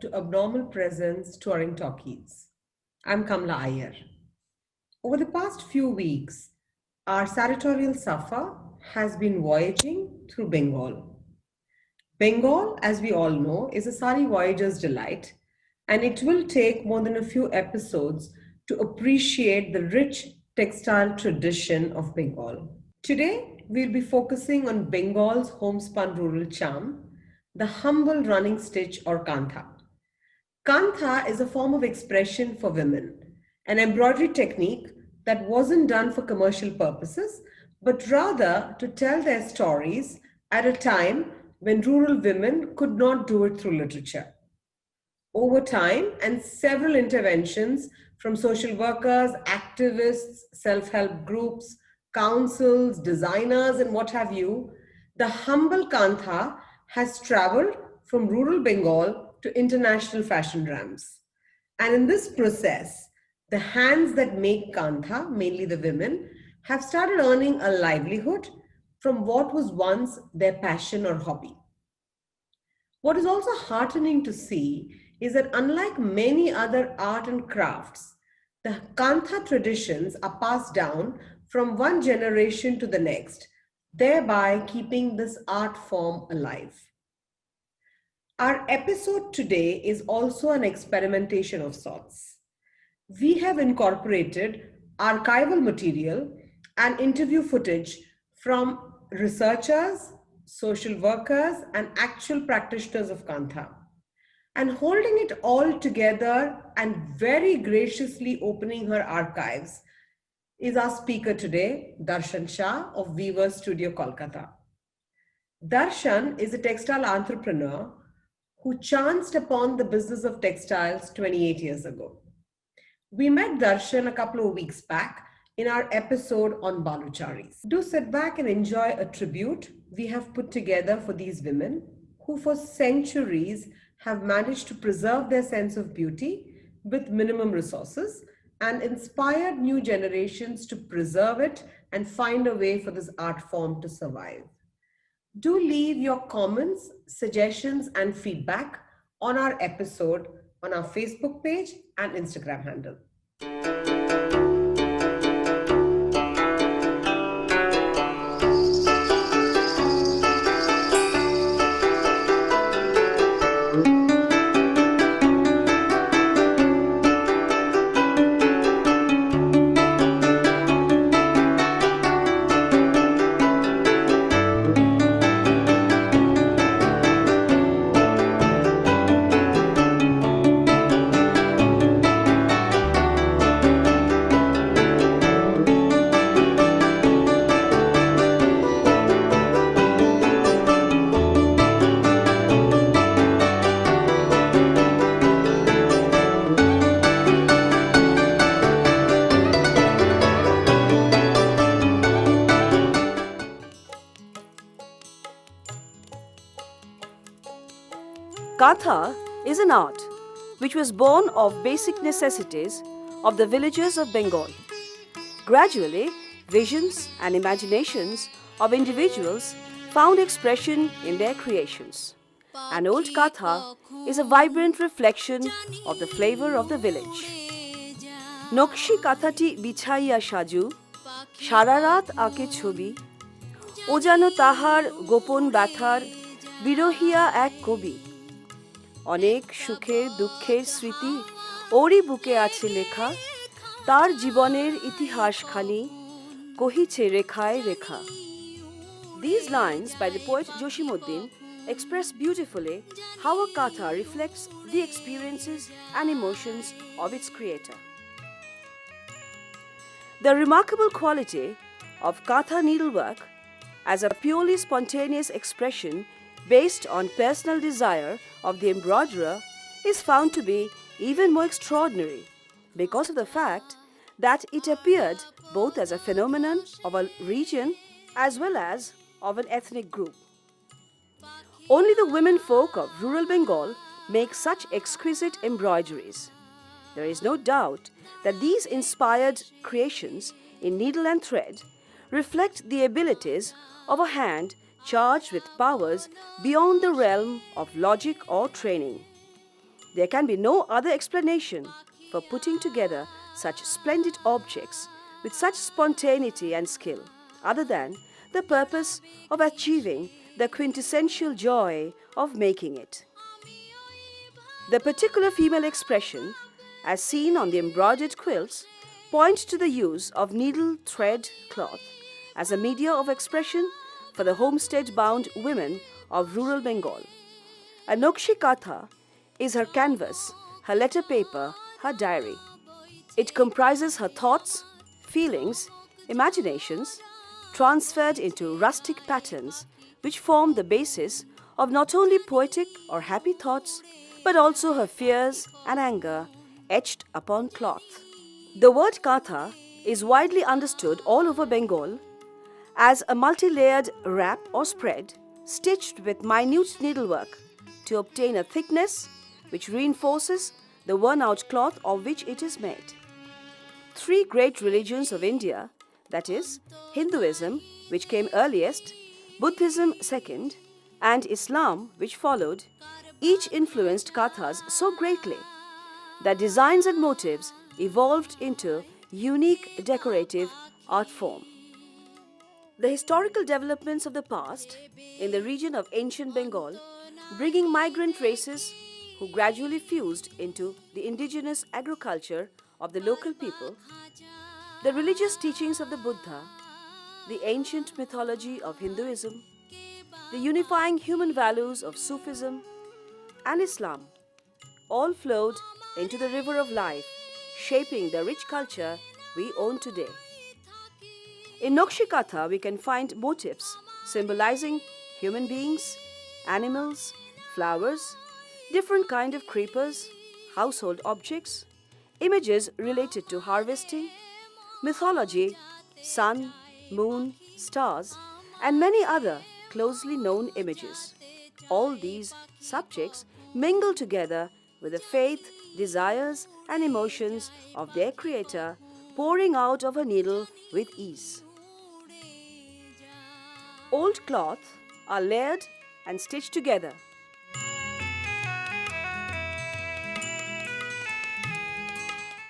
to Abnormal Presence Touring Talkies. I'm Kamla Iyer. Over the past few weeks, our sartorial Safa has been voyaging through Bengal. Bengal, as we all know, is a sari voyager's delight, and it will take more than a few episodes to appreciate the rich textile tradition of Bengal. Today, we'll be focusing on Bengal's homespun rural charm, the humble running stitch or kantha. Kantha is a form of expression for women, an embroidery technique that wasn't done for commercial purposes, but rather to tell their stories at a time when rural women could not do it through literature. Over time, and several interventions from social workers, activists, self help groups, councils, designers, and what have you, the humble Kantha has traveled from rural Bengal to international fashion ramps. And in this process, the hands that make Kantha, mainly the women, have started earning a livelihood from what was once their passion or hobby. What is also heartening to see is that unlike many other art and crafts, the Kantha traditions are passed down from one generation to the next, thereby keeping this art form alive. Our episode today is also an experimentation of sorts. We have incorporated archival material and interview footage from researchers, social workers, and actual practitioners of Kantha. And holding it all together and very graciously opening her archives is our speaker today, Darshan Shah of Weaver Studio, Kolkata. Darshan is a textile entrepreneur who chanced upon the business of textiles 28 years ago. We met Darshan a couple of weeks back in our episode on Balucharis. Do sit back and enjoy a tribute we have put together for these women who for centuries have managed to preserve their sense of beauty with minimum resources and inspired new generations to preserve it and find a way for this art form to survive. Do leave your comments, suggestions, and feedback on our episode on our Facebook page and Instagram handle. Katha is an art which was born of basic necessities of the villagers of Bengal. Gradually, visions and imaginations of individuals found expression in their creations. An old Katha is a vibrant reflection of the flavor of the village. নকশি কাঁথাটি বিছাইয়া সাজু সারা রাত আঁকে ছবি ও যেন তাহার গোপন ব্যথার বিরহিয়া এক কবি অনেক সুখের দুঃখের স্মৃতি ওরই বুকে আছে লেখা তার জীবনের ইতিহাসখানি কহিছে রেখায় রেখা These lines by the poet Joshimuddin express beautifully how a katha reflects the experiences and emotions of its creator. The remarkable quality of katha needlework as a purely spontaneous expression based on personal desire of the embroiderer is found to be even more extraordinary because of the fact that it appeared both as a phenomenon of a region as well as of an ethnic group. Only the women folk of rural Bengal make such exquisite embroideries. There is no doubt that these inspired creations in needle and thread reflect the abilities of a hand charged with powers beyond the realm of logic or training. There can be no other explanation for putting together such splendid objects with such spontaneity and skill, other than the purpose of achieving the quintessential joy of making it. The particular female expression, as seen on the embroidered quilts, points to the use of needle thread cloth as a media of expression for the homestead-bound women of rural Bengal. A Nokshi Katha is her canvas, her letter paper, her diary. It comprises her thoughts, feelings, imaginations, transferred into rustic patterns which form the basis of not only poetic or happy thoughts, but also her fears and anger etched upon cloth. The word Katha is widely understood all over Bengal as a multi-layered wrap or spread stitched with minute needlework to obtain a thickness which reinforces the worn-out cloth of which it is made. Three great religions of India, that is, Hinduism, which came earliest, Buddhism second, and Islam, which followed, each influenced kathas so greatly that designs and motifs evolved into unique decorative art form. The historical developments of the past in the region of ancient Bengal, bringing migrant races who gradually fused into the indigenous agriculture of the local people, the religious teachings of the Buddha, the ancient mythology of Hinduism, the unifying human values of Sufism and Islam, all flowed into the river of life, shaping the rich culture we own today. In Nokshi Katha, we can find motifs symbolizing human beings, animals, flowers, different kind of creepers, household objects, images related to harvesting, mythology, sun, moon, stars, and many other closely known images. All these subjects mingle together with the faith, desires, and emotions of their creator pouring out of a needle with ease. Old cloth are layered and stitched together.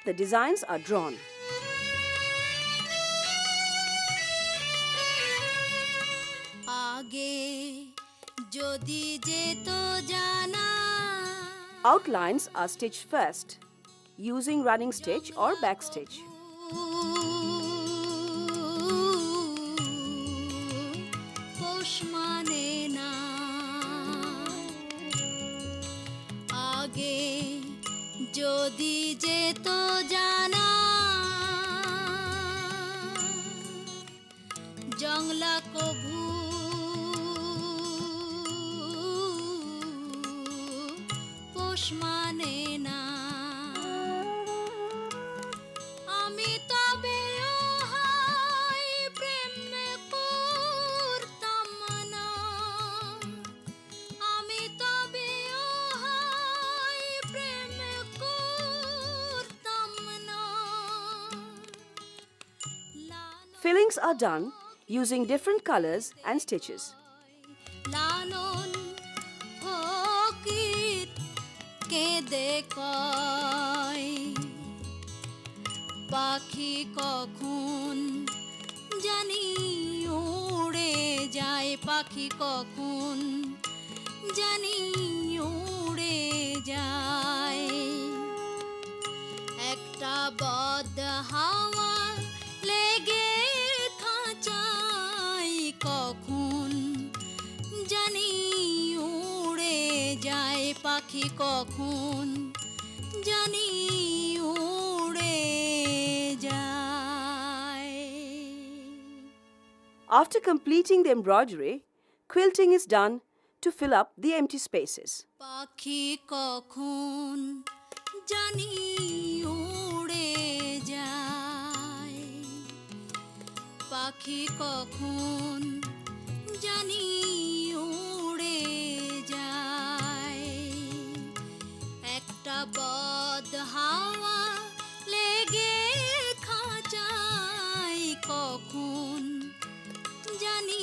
The designs are drawn. Outlines are stitched first, using running stitch or back stitch. Fillings are done using different colors and stitches. পাখি কখন জানি উড়ে যায়, পাখি কখন জানি উড়ে যায়, একটা বদ হাওয়া লেগে খাঁচায় কখন জানি উড়ে যায়, পাখি কখন জানি After completing the embroidery, quilting is done to fill up the empty spaces. পাখি কখন জানি উড়ে যায়, পাখি কখন জানি উড়ে যায়, একটা বদ হাওয়া লেগে খাঁচায় কখন জানি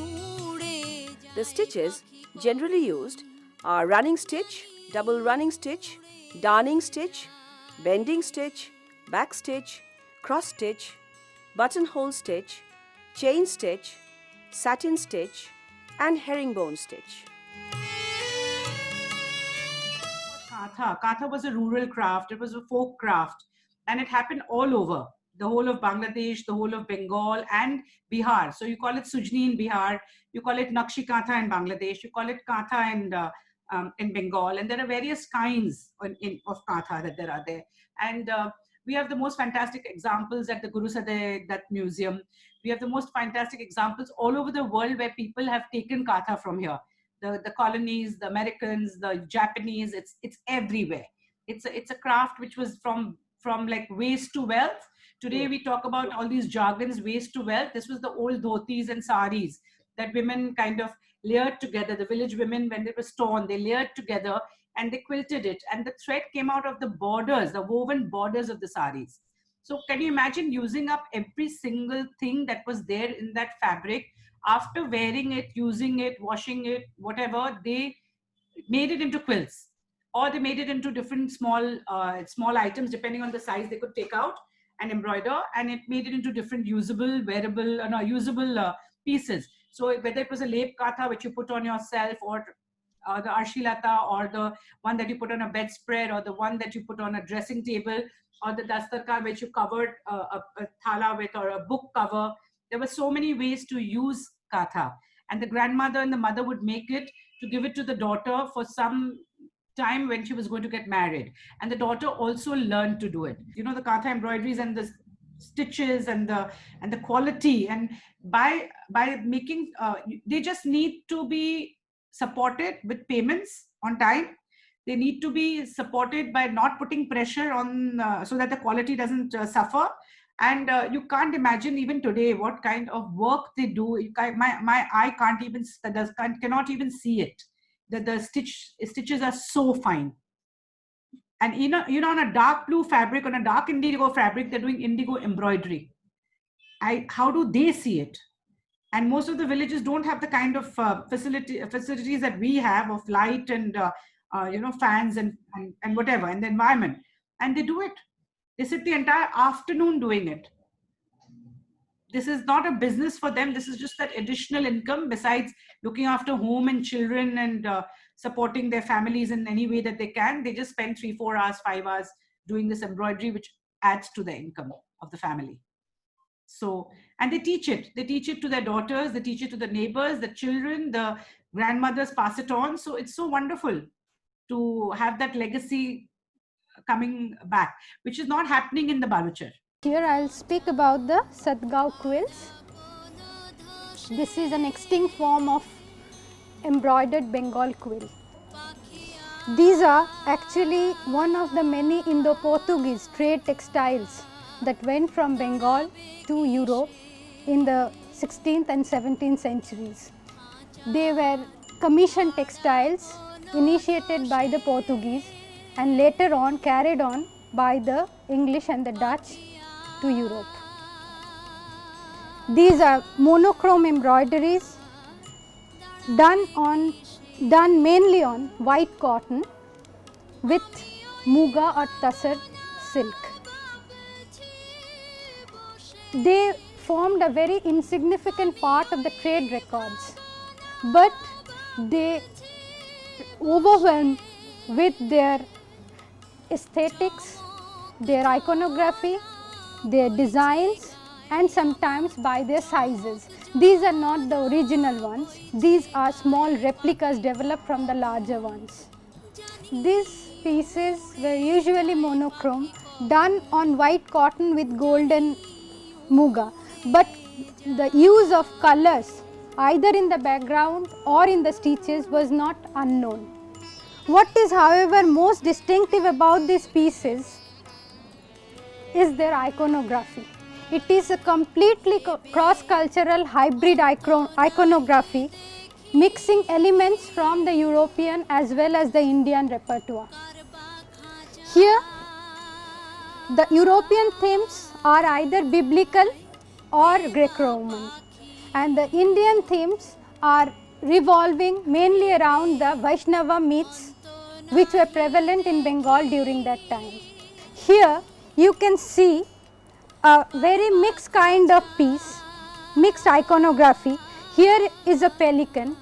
উড়ে যায়। The stitches generally used are running stitch double running stitch, darning stitch, bending stitch, back stitch, cross stitch, buttonhole stitch, chain stitch, satin stitch, and herringbone stitch. Katha. Katha was a rural craft, it was a folk craft, and it happened all over the whole of Bangladesh, the whole of Bengal, and Bihar. So you call it Sujni in Bihar, you call it Nakshi Katha in Bangladesh, you call it Katha in Bengal, and there are various kinds of Katha that there are there. And we have the most fantastic examples at the Guru Saday Dutt Museum. We have the most fantastic examples all over the world where people have taken Katha from here. The colonies, the Americans, the Japanese, it's everywhere. It's a craft which was from like waste to wealth. Today we talk about all these jargons, waste to wealth. This was the old dhotis and saris that women kind of layered together. The village women, when they were torn, they layered together and they quilted it. And the thread came out of the borders, the woven borders of the saris. So can you imagine using up every single thing that was there in that fabric? After wearing it, using it, washing it, whatever, they made it into quilts, or they made it into different small items depending on the size they could take out and embroider, and it made it into different usable, wearable, usable pieces. So whether it was a lep katha which you put on yourself, or the arshilata, or the one that you put on a bedspread, or the one that you put on a dressing table, or the dastarka which you covered a thala with, or a book cover. There were so many ways to use katha, and the grandmother and the mother would make it to give it to the daughter for some time when she was going to get married, and the daughter also learned to do it. You know, the katha embroideries and the stitches and the quality, and by making they just need to be supported with payments on time. They need to be supported by not putting pressure on so that the quality doesn't suffer. And you can't imagine even today what kind of work they do. My eye cannot even see it. The stitches are so fine. And on a dark blue fabric, on a dark indigo fabric, they're doing indigo embroidery. How do they see it? And most of the villages don't have the kind of facilities that we have of light and fans and whatever in the environment. And they do it. They sit the entire afternoon doing it. This is not a business for them. This is just that additional income besides looking after home and children and supporting their families in any way that they can. They just spend 3, 4 hours, 5 hours doing this embroidery, which adds to the income of the family. So, and they teach it. They teach it to their daughters. They teach it to the neighbors, the children, the grandmothers pass it on. So it's so wonderful to have that legacy coming back, which is not happening in the Baluchar. Here I'll speak about the Satgao quilts. This is an extinct form of embroidered Bengal quill. These are actually one of the many Indo-Portuguese trade textiles that went from Bengal to Europe in the 16th and 17th centuries. They were commissioned textiles initiated by the Portuguese and later on carried on by the English and the Dutch to Europe. These are monochrome embroideries done mainly on white cotton with muga or tussar silk. They formed a very insignificant part of the trade records, but they overwhelmed with their aesthetics, their iconography, their designs, and sometimes by their sizes. These are not the original ones. These are small replicas developed from the larger ones. These pieces were usually monochrome, done on white cotton with golden muga, but the use of colors either in the background or in the stitches was not unknown. What is, however, most distinctive about these pieces is their iconography. It is a completely cross-cultural hybrid iconography, mixing elements from the European as well as the Indian repertoire. Here, the European themes are either biblical or Greco-Roman, and the Indian themes are revolving mainly around the Vaishnava myths which were prevalent in Bengal during that time. Here you can see a very mixed kind of piece, mixed iconography. Here is a pelican,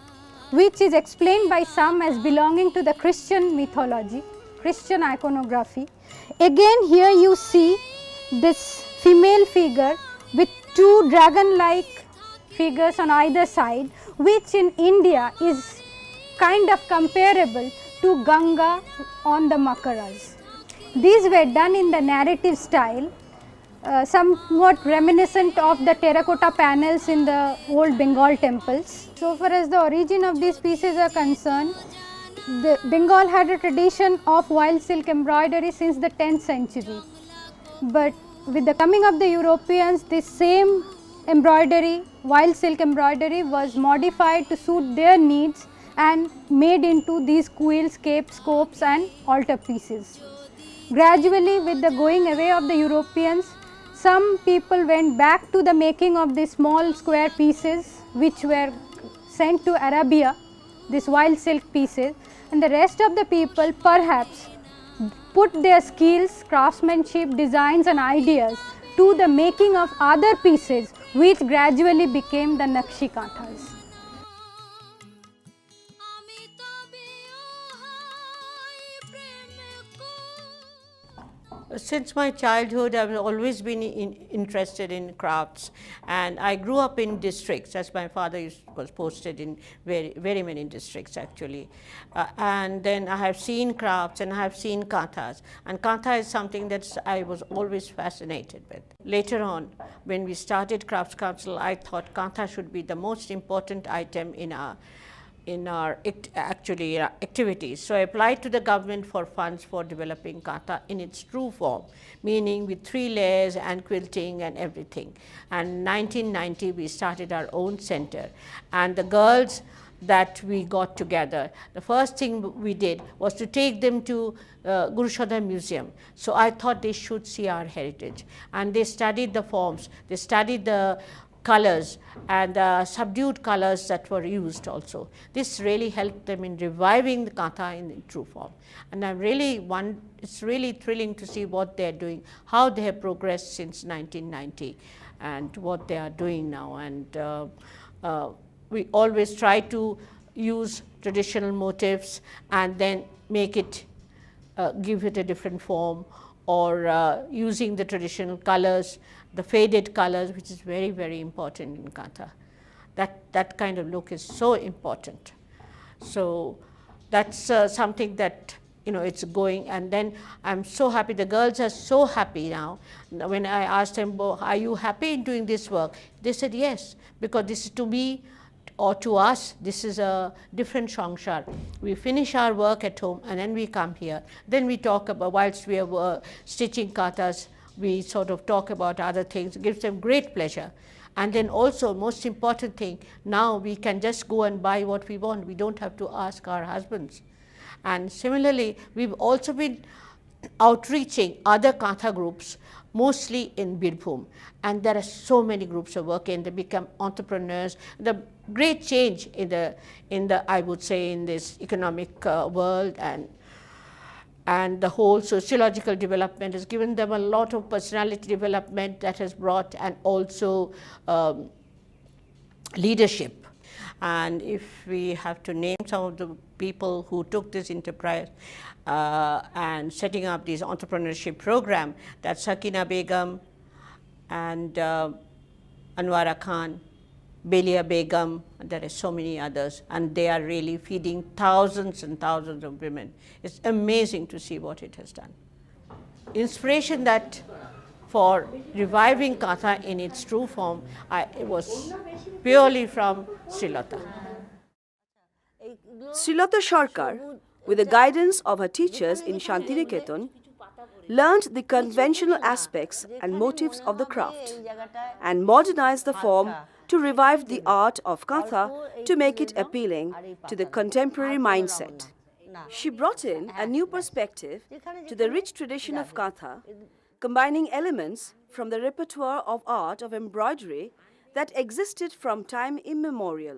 which is explained by some as belonging to the Christian mythology, Christian iconography. Again here you see this female figure with two dragon-like figures on either side, which in India is kind of comparable to Ganga on the Makaras. These were done in the narrative style, somewhat reminiscent of the terracotta panels in the old Bengal temples. So far as the origin of these pieces are concerned, Bengal had a tradition of wild silk embroidery since the 10th century. But with the coming of the Europeans, this same embroidery, wild silk embroidery, was modified to suit their needs and made into these quills, capes, scopes and altar pieces. Gradually, with the going away of the Europeans, some people went back to the making of these small square pieces which were sent to Arabia, these wild silk pieces, and the rest of the people perhaps put their skills, craftsmanship, designs and ideas to the making of other pieces which gradually became the Nakshi Kanthas. Since my childhood, I've always been interested in crafts, and I grew up in districts, as my father was posted in very many districts actually. And then I have seen crafts and I have seen kanthas, and kantha is something that I was always fascinated with. Later on, when we started Crafts Council, I thought kantha should be the most important item in our activities. So I applied to the government for funds for developing kantha in its true form, meaning with 3 layers and quilting and everything. And in 1990 we started our own center, and the girls that we got together, the first thing we did was to take them to Guru Shodha Museum. So I thought they should see our heritage, and they studied the forms, they studied the colors and subdued colors that were used also. This really helped them in reviving the kantha in true form. And it's really thrilling to see what they are doing, how they have progressed since 1990 and what they are doing now. And we always try to use traditional motifs and then make it, give it a different form, or using the traditional colors, the faded colors, which is very important in kantha. That kind of look is so important. So that's something that, you know, it's going. And then I'm so happy, the girls are so happy now. When I asked them, are you happy in doing this work? They said yes, because this is to me, or to us, this is a different Shangshar. We finish our work at home and then we come here. Then we talk about, whilst we are stitching kanthas, we sort of talk about other things. It gives them great pleasure. And then also, most important thing, now we can just go and buy what we want. We don't have to ask our husbands. And similarly, we've also been outreaching other kantha groups, mostly in Birbhum. And there are so many groups of work, and they become entrepreneurs. The great change in the I would say, in this economic world, and the whole sociological development has given them a lot of personality development that has brought, and also leadership. And if we have to name some of the people who took this enterprise and setting up this entrepreneurship program, that's Sakina Begum and Anwara Khan, Belia Begum, and there are so many others, and they are really feeding thousands and thousands of women. It's amazing to see what it has done. Inspiration that for reviving kantha in its true form, it was purely from Srilata. Srilata Sarkar, with the guidance of her teachers in Shantiniketan, learned the conventional aspects and motifs of the craft and modernized the form to revive the art of kantha to make it appealing to the contemporary mindset. She brought in a new perspective to the rich tradition of kantha, combining elements from the repertoire of art of embroidery that existed from time immemorial.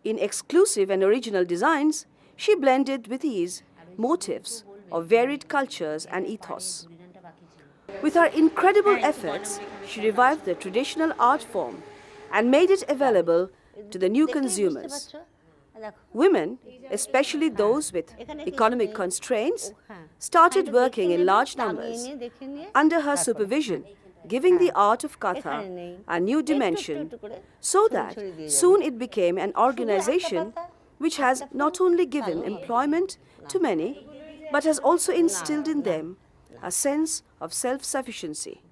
In exclusive and original designs, she blended with ease motifs of varied cultures and ethos. With her incredible efforts, she revived the traditional art form and made it available to the new consumers. Women, especially those with economic constraints, started working in large numbers under her supervision, giving the art of Katha a new dimension, so that soon it became an organization which has not only given employment to many, but has also instilled in them a sense of self-sufficiency.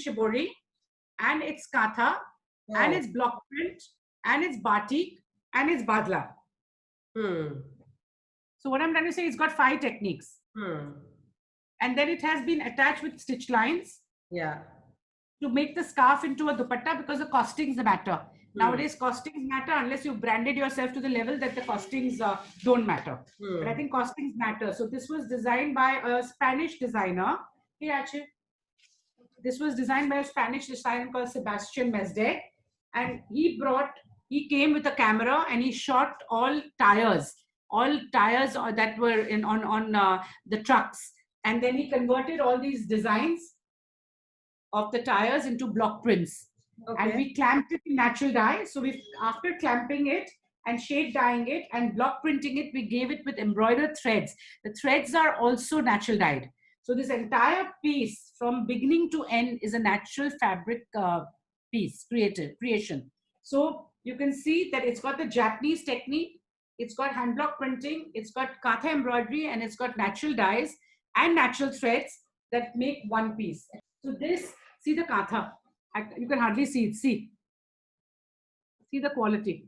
shibori, and it's katha, and it's block print, and it's batik, and it's badla. Hmm. So what I'm trying to say, it's got 5 techniques. And then it has been attached with stitch lines Yeah. to make the scarf into a dupatta, because the costings matter. Nowadays, costings matter unless you've branded yourself to the level that the costings don't matter. But I think costings matter. So this was designed by a Spanish designer. Hey, Ache. This was designed by a Spanish designer called Sebastian Mesde. And he came with a camera and he shot all tires that were on the trucks. And then he converted all these designs of the tires into block prints. Okay. And we clamped it in natural dye. So after clamping it and shade dyeing it and block printing it, we gave it with embroidered threads. The threads are also natural dyed. So this entire piece from beginning to end is a natural fabric piece creation. So you can see that it's got the Japanese technique, it's got hand block printing, it's got katha embroidery, and it's got natural dyes and natural threads that make one piece. So this, see the katha. You can hardly see it. See the quality.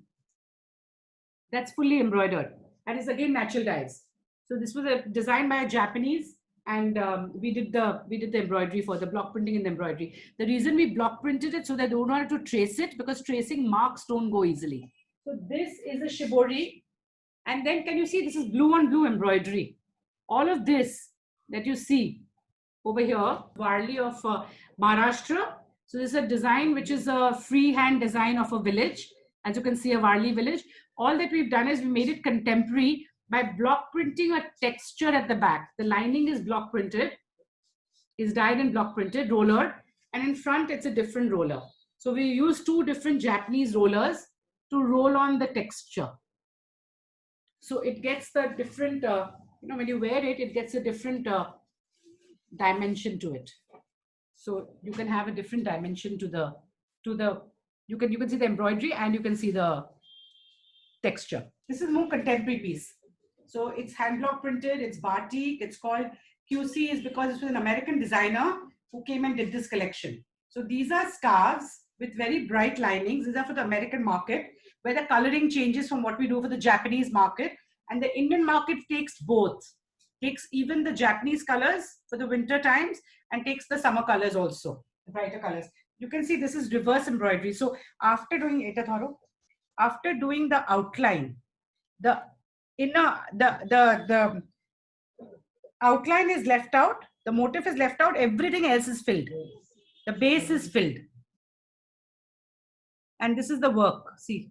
That's fully embroidered. And it's again natural dyes. So this was designed by a Japanese, and we did the embroidery for the block printing and the embroidery. The reason we block printed it so that they don't want to trace it, because tracing marks don't go easily. So this is a shibori. And then can you see this is blue on blue embroidery. All of this that you see over here, Varli of Maharashtra. So this is a design which is a freehand design of a village. As you can see, a Varli village. All that we've done is we made it contemporary by block printing a texture at the back. The lining is block printed, is dyed and block printed, rollered, and in front it's a different roller. So we use 2 different Japanese rollers to roll on the texture. So it gets the different, when you wear it, it gets a different dimension to it. So you can have a different dimension you can see the embroidery and you can see the texture. This is more contemporary piece. So it's hand block printed, it's batik, it's called QC is because it was an American designer who came and did this collection. So these are scarves with very bright linings. These are for the American market, where the coloring changes from what we do for the Japanese market. And the Indian market takes both. Takes even the Japanese colors for the winter times and takes the summer colors also, the brighter colors. You can see this is reverse embroidery. So after doing the outline, the outline is left out, the motif is left out, everything else is filled. The base is filled. And this is the work, see.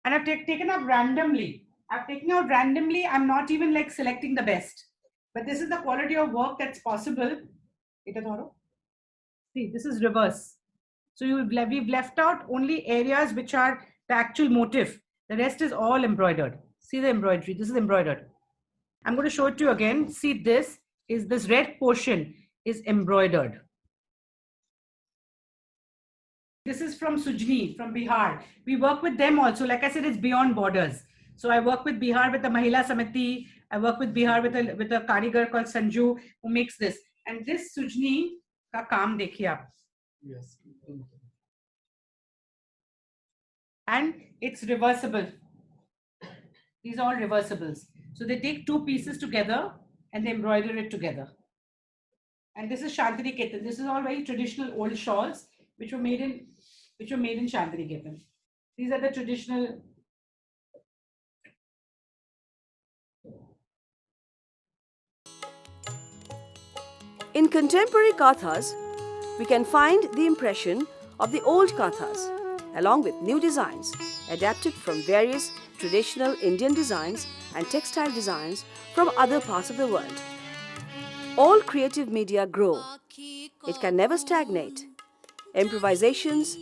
And I've taken out randomly. I'm not even like selecting the best. But this is the quality of work that's possible. See, this is reverse. So we've left out only areas which are the actual motif. The rest is all embroidered. See the embroidery. This is embroidered. I'm going to show it to you again. See, this red portion is embroidered. This is from Sujni, from Bihar. We work with them also. Like I said, it's beyond borders. So I work with Bihar with the Mahila Samiti. I work with Bihar with a karigar called Sanju who makes this. And this Sujni ka kaam dekhiye aap. Yes. And it's reversible. These are all reversibles. So they take 2 pieces together and they embroider it together. And this is Shantini Ketan. This is all very traditional old shawls which were made in Shantini Ketan. These are the traditional. In contemporary kathas, we can find the impression of the old kathas, along with new designs adapted from various traditional Indian designs and textile designs from other parts of the world. All creative media grow. It can never stagnate. Improvisations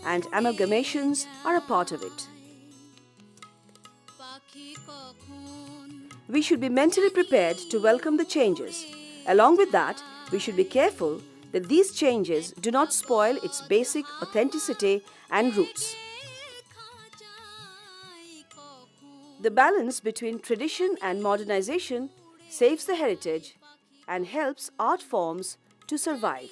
and amalgamations are a part of it. We should be mentally prepared to welcome the changes. Along with that, we should be careful that these changes do not spoil its basic authenticity and roots. The balance between tradition and modernization saves the heritage and helps art forms to survive.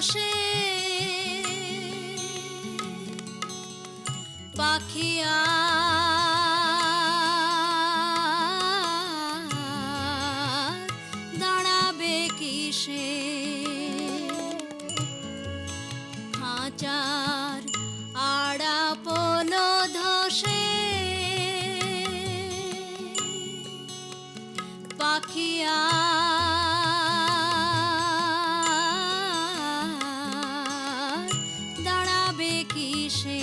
ধসে পাখি আর দাঁড়াবে কিসে খাঁচার আড়াপন ধসে পাখি আর দাঁড়াবে কিসে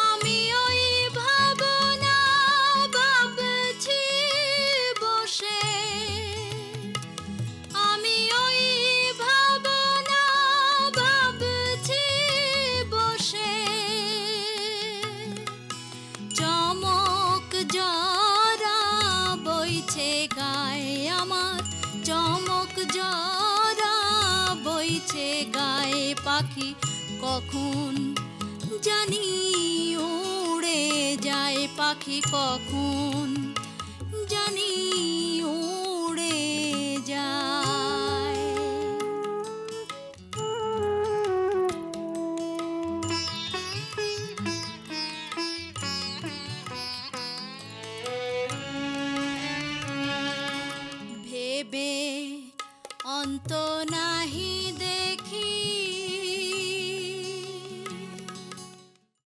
আমি ওই ভাবনা ভাবছি বসে আমি ওই ভাবনা ভাবছি বসে চমক জরা বইছে গায়ে আমার চমক জরা বইছে গায়ে পাখি কখন জানি উড়ে যায় পাখি কখন জানি